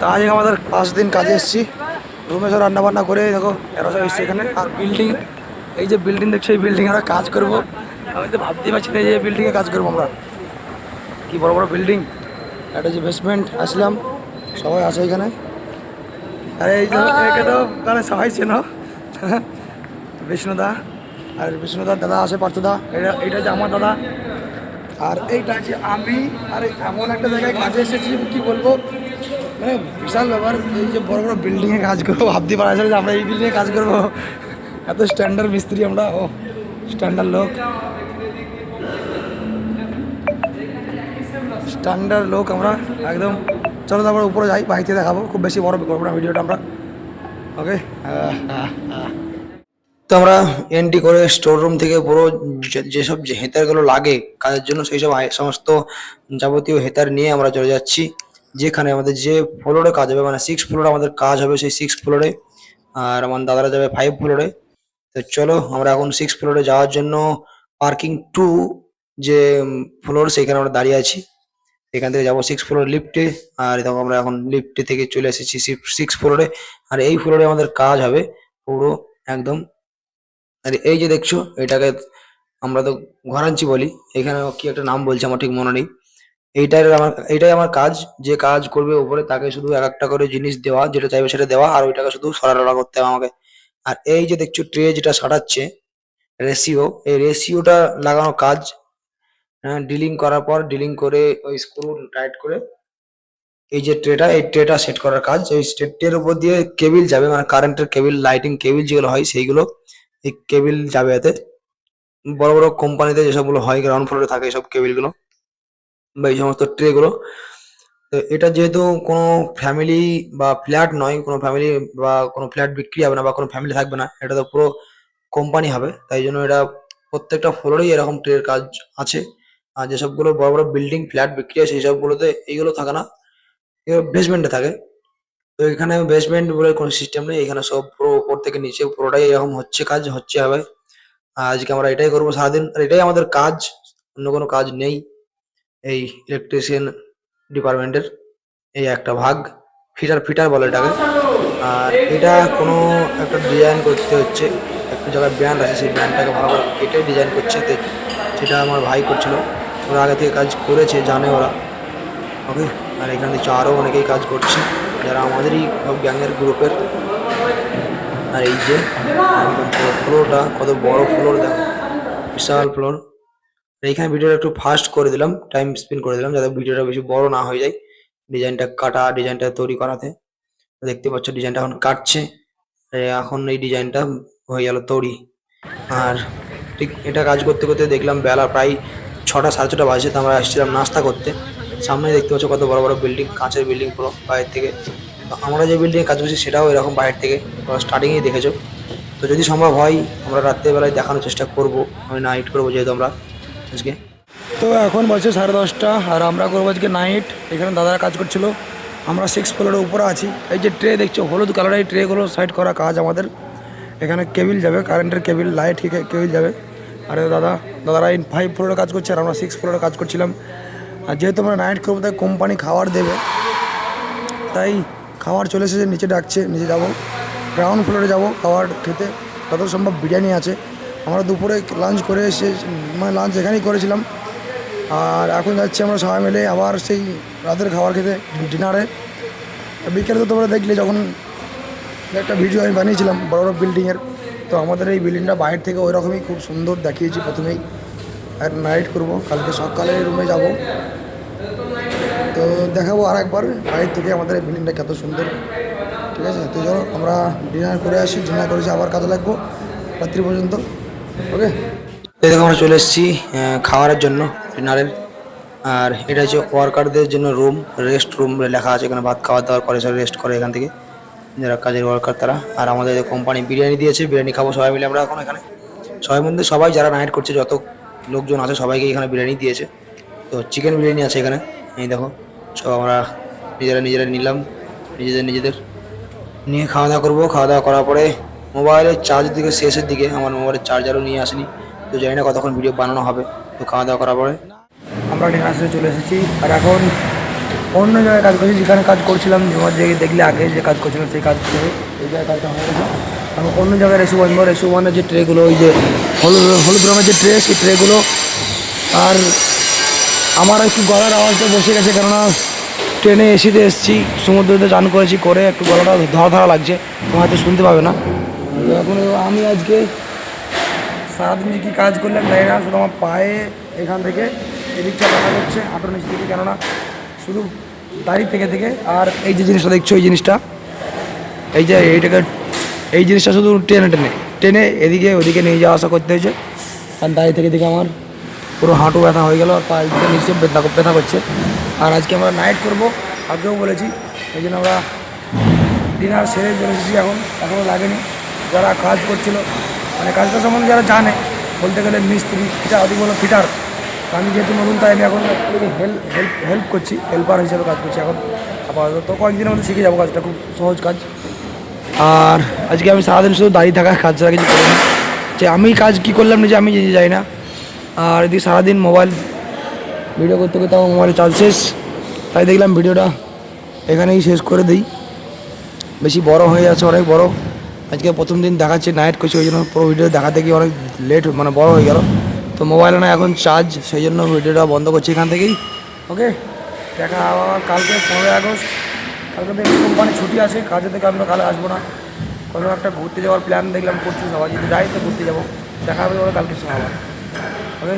তো আজ আমাদের 5 দিন কাজে এসেছি, রুমে সব রান্না বান্না করে দেখো এরা সব এসছে এখানে। আর বিল্ডিং, এই যে বিল্ডিং দেখছো, এই বিল্ডিং আমরা কাজ করবো। আমি তো ভাবতেই পারছি না যে বিল্ডিংয়ে কাজ করবো আমরা, কি বড় বড় বিল্ডিং। একটা যে বেসমেন্ট আসলাম, সবাই আছে এখানে। আরে এই যে একে তো মানে সবাই চেনো, বিষ্ণুদা। আর বিষ্ণুদার দাদা আছে পার্থদা, এইটা যে আমার দাদা। আর এইটা আছে আমি। আর এমন একটা জায়গায় কাজে এসেছি কি বলবো, মানে বিশাল ব্যাপার। এই যে বড় বড় বিল্ডিংয়ে কাজ করবো, ভাবতে পারা যায় যে আমরা এই বিল্ডিংয়ে কাজ করবো। এত স্ট্যান্ডার্ড মিস্ত্রি আমরা, ও স্ট্যান্ডার্ড লোক, স্ট্যান্ডার্ড লোক আমরা একদম। চলো তারপরে উপরে যাই, বাড়িতে দেখাবো, খুব বেশি বড় করবো না ভিডিওটা আমরা। ওকে, তো আমরা এন্ট্রি করে স্টোর রুম থেকে পুরো যেসব যে হেতারগুলো লাগে কাজের জন্য, সেই সব সমস্ত যাবতীয় হেতার নিয়ে আমরা চলে যাচ্ছি যেখানে আমাদের যে ফ্লোরে কাজ হবে, মানে 6 ফ্লোরে আমাদের কাজ হবে, সেই 6 ফ্লোরে। আর আমার দাদারা যাবে 5 ফ্লোরে। তো চলো আমরা এখন 6 ফ্লোরে যাওয়ার জন্য পার্কিং 2 যে ফ্লোর, সেখানে আমরা দাঁড়িয়ে আছি। এখান থেকে যাবো 6 ফ্লোর লিফটে। আর দেখো আমরা এখন লিফটে থেকে চলে এসেছি 6 ফ্লোরে। আর এই ফ্লোরে আমাদের কাজ হবে পুরো একদম। আর এই যে দেখছো, এটাকে আমরা তো ঘরাঞ্চি বলি, এখানে কি একটা নাম বলছে আমার ঠিক মনে নেই। এটাই আমার কাজ। যে কাজ করবে উপরে তাকে শুধু এক একটা করে জিনিস দেওয়া, যেটা চাইবে সেটা দেওয়া, আর ওইটাকে শুধু সরানোটা করতে হবে আমাকে। আর এই যে দেখছো ট্রে যেটা সারাচ্ছে, রেশিও, এই রেশিওটা লাগানো কাজ। হ্যাঁ, ডিলিং করার পর ডিলিং করে ওই স্ক্রু টাইট করে এই যে ট্রেটা, এই ট্রেটা সেট করার কাজ। এই ট্রের উপর দিয়ে কেবিল যাবে, মানে কারেন্টের কেবিল, লাইটিং কেবিল যেগুলো হয় সেইগুলো, এই কেবিল যাবে এতে। বড় বড় কোম্পানিতে যেসবগুলো হয় গ্রাউন্ড ফ্লোরে থাকে এইসব কেবিলগুলো বা এই সমস্ত ট্রেগুলো। তো এটা যেহেতু কোনো ফ্যামিলি বা ফ্ল্যাট নয়, কোনো ফ্যামিলি বা কোনো ফ্ল্যাট বিক্রি হবে না বা কোনো ফ্যামিলি থাকবে না, এটা তো পুরো কোম্পানি হবে। তাই জন্য এটা প্রত্যেকটা ফ্লোরেই এরকম ট্রের কাজ আছে। আর যেসবগুলো বড় বড় বিল্ডিং ফ্ল্যাট বিক্রি হয় সেই সবগুলোতে এইগুলো থাকে না, এগুলো বেসমেন্টে থাকে। তো এখানে বেসমেন্ট বলে কোনো সিস্টেম নেই, এখানে সব পুরো উপর থেকে নিচে পুরোটাই এরকম হচ্ছে, কাজ হচ্ছে হবে। আজকে আমরা এটাই করবো সারাদিন, আর এটাই আমাদের কাজ, অন্য কোনো কাজ নেই এই ইলেকট্রিশিয়ান ডিপার্টমেন্টের। এই একটা ভাগ, ফিটার ফিটার বলে এটাকে। আর এটা কোনো একটা ডিজাইন করতে হচ্ছে, একটা জায়গায় ব্যান্ড আছে, সেই ব্যান্ডটাকে ভালো করে কেটে ডিজাইন করছে। তো সেটা আমার ভাই করছিল, ওরা আগে থেকে কাজ করেছে, জানে ওরা। ওকে, আর এখানে দেখছো আরও অনেকেই কাজ করছে যারা আমাদেরই সব গ্যাংয়ের গ্রুপের। আর এই যে একদম পুরো ফ্লোরটা কত বড় ফ্লোর, দেখো বিশাল ফ্লোর। এইখানে ভিডিওটা একটু ফাস্ট করে দিলাম, টাইম স্পেন্ড করে দিলাম যাতে ভিডিওটা বেশি বড় না হয়ে যায়। ডিজাইনটা কাটা, ডিজাইনটা তৈরি করাতে দেখতে পাচ্ছ ডিজাইনটা এখন কাটছে। এখন এই ডিজাইনটা হয়ে গেল তৈরি। আর ঠিক এটা কাজ করতে করতে দেখলাম বেলা প্রায় 6টা, সাড়ে 6টা বাজে। তো আমরা আসছিলাম নাস্তা করতে। সামনে দেখতে পাচ্ছ কত বড় বড় বিল্ডিং, কাঁচের বিল্ডিং পুরো বাইরে থেকে। তো আমরা যে বিল্ডিংয়ে কাজ করছি সেটাও এরকম বাইরে থেকে, স্টার্টিংয়েই দেখেছো। তো যদি সম্ভব হয় আমরা রাত্রেবেলায় দেখানোর চেষ্টা করব, আমি নাইট করবো যেহেতু আমরা আজকে। তো এখন বলছে 10:30, আর আমরা করবো আজকে নাইট। এখানে দাদারা কাজ করছিল, আমরা 6 ফ্লোরের উপরে আছি। এই যে ট্রে দেখছো হলুদ কালারের, এই ট্রেগুলো সাইড করা কাজ আমাদের। এখানে কেবিল যাবে, কারেন্টের কেবিল, লাইট কেবিল যাবে। আর দাদারা 5 ফ্লোরে কাজ করছে, আর আমরা 6 ফ্লোরে কাজ করছিলাম। আর যেহেতু আমরা নাইট করবো তাই কোম্পানি খাবার দেবে, তাই খাবার চলে এসেছে, নিচে ডাকছে, নিচে যাব, গ্রাউন্ড ফ্লোরে যাব খাবার খেতে। যত সম্ভব বিরিয়ানি আছে। আমরা দুপুরে লাঞ্চ করে এসে, মানে লাঞ্চ এখানেই করেছিলাম। আর এখন যাচ্ছি আমরা সবাই মিলে আবার সেই রাতের খাবার খেতে, ডিনারে। বিকেলে তো তোমরা দেখলে যখন একটা ভিডিও আমি বানিয়েছিলাম বড় বড় বিল্ডিংয়ের। তো আমাদের এই বিল্ডিংটা বাইরে থেকে ওই রকমই খুব সুন্দর দেখিয়েছি প্রথমেই। আর নাইট করব, কালকে সকালে রুমে যাব, তো দেখাবো আর একবার বাইরে থেকে আমাদের এই বিল্ডিংটা কত সুন্দর। ঠিক আছে, তো চলো আমরা ডিনার করে আসি, ডিনার করেছি আবার কাজে লাগবো রাত্রি পর্যন্ত। ওকে, এই দেখো আমরা চলে এসেছি খাওয়ার জন্য ডিনারের। আর এটা হচ্ছে ওয়ার্কারদের জন্য রুম, রেস্ট রুম লেখা আছে এখানে। ভাত খাওয়া দাওয়ার পরে সব রেস্ট করে এখান থেকে যারা কাজের ওয়ার্কার তারা। আর আমাদের কোম্পানি বিরিয়ানি দিয়েছে, বিরিয়ানি খাবো সবাই মিলে আমরা এখন এখানে। সবাই মধ্যে সবাই যারা নাইট করছে, যত লোকজন আছে সবাইকে এখানে বিরিয়ানি দিয়েছে। তো চিকেন বিরিয়ানি আছে এখানে, এই দেখো। সব আমরা নিজেরা নিজেরা নিলাম, নিজেদের নিয়ে খাওয়া দাওয়া করবো। খাওয়া দাওয়া করার পরে মোবাইলের চার্জ দিকে শেষের দিকে, আমার মোবাইলের চার্জারও নিয়ে আসেনি, তো জানি না কতক্ষণ ভিডিও বানানো হবে। তো খাওয়া দাওয়া করার পরে আমরা ডিনার সেরে চলে এসেছি। আর এখন অন্য জায়গায় কাজ করছি, যেখানে কাজ করছিলাম তোমার যে দেখলে আগে যে কাজ করছিলাম সেই কাজ করে এই জায়গায় কাজটা হয়ে গেছে। আমি অন্য জায়গায় রেসু ওয়ানের যে ট্রেগুলো, ওই যে হলুদ হলুদ রঙের যে ট্রে, সেই ট্রেগুলো। আর আমার একটু গলার আওয়াজটা বসে গেছে, কেননা ট্রেনে এসিতে এসেছি, সমুদ্রতে চান করেছি, করে একটু গলাটা ধরা ধরা লাগছে, তোমার হয়তো শুনতে পাবে না। তো এখন আমি আজকে সারাদিন যে কী কাজ করলাম জানি না, শুধু আমার পায়ে এখান থেকে এদিকটা ব্যথা করছে, হাঁটুর নিচে থেকে, কেননা শুধু দাঁড়িয়ে থেকে থেকে। আর এই যে জিনিসটা দেখছো, এই জিনিসটা, এই যে এই জিনিসটা শুধু টেনে টেনে টেনে এদিকে ওদিকে নিয়ে যাওয়া আসা করতে হয়েছে। আর দাঁড়িয়ে থেকে থেকে আমার পুরো হাঁটু ব্যথা হয়ে গেল, আর পায়ের দিকে নিচে ব্যথা করছে। আর আজকে আমরা নাইট করবো, আগেও বলেছি, এই জন্য আমরা ডিনার সেরে চলে এসেছি। এখনও লাগেনি। যারা কাজ করছিল, মানে কাজটা সম্বন্ধে যারা জানে, বলতে গেলে মিস্ত্রি, ফিটার, ওদিকে বলো ফিটার। আমি যেহেতু নতুন, তাই আমি এখন হেল্প করছি, হেল্পার হিসেবে কাজ করছি এখন আপাতত। তো কয়েকদিনের মধ্যে শিখে যাবো, কাজটা খুব সহজ কাজ। আর আজকে আমি সারাদিন শুধু দাঁড়িয়ে থাকা কাজ ছাড়া কিছু করিনি, যে আমি কাজ কী করলাম নিজে আমি নিজে যাই না। আর এদিকে সারাদিন মোবাইল ভিডিও করতে করতে আমার মোবাইলে চার্জ শেষ, তাই দেখলাম ভিডিওটা এখানেই শেষ করে দিই। বেশি বড় হয়ে যাচ্ছে, অনেক বড়। আজকে প্রথম দিন দেখাচ্ছে, নাইট করছি, ওই জন্য পুরো ভিডিও দেখাতে গিয়ে অনেক লেট, মানে বড় হয়ে গেল। তো মোবাইলে না এখন চার্জ, সেই জন্য ভিডিওটা বন্ধ করছি এখান থেকেই। ওকে, দেখা আবার কালকে 15ই আগস্ট। কালকে তো কোম্পানি ছুটি আছে, কাজে থেকে আমরা কালে আসবো না। কোথাও একটা ঘুরতে যাওয়ার প্ল্যান দেখলাম করছি, সবাই যদি যাই তো ঘুরতে যাবো। দেখা হবে ওরা কালকে সময় আবার। ওকে।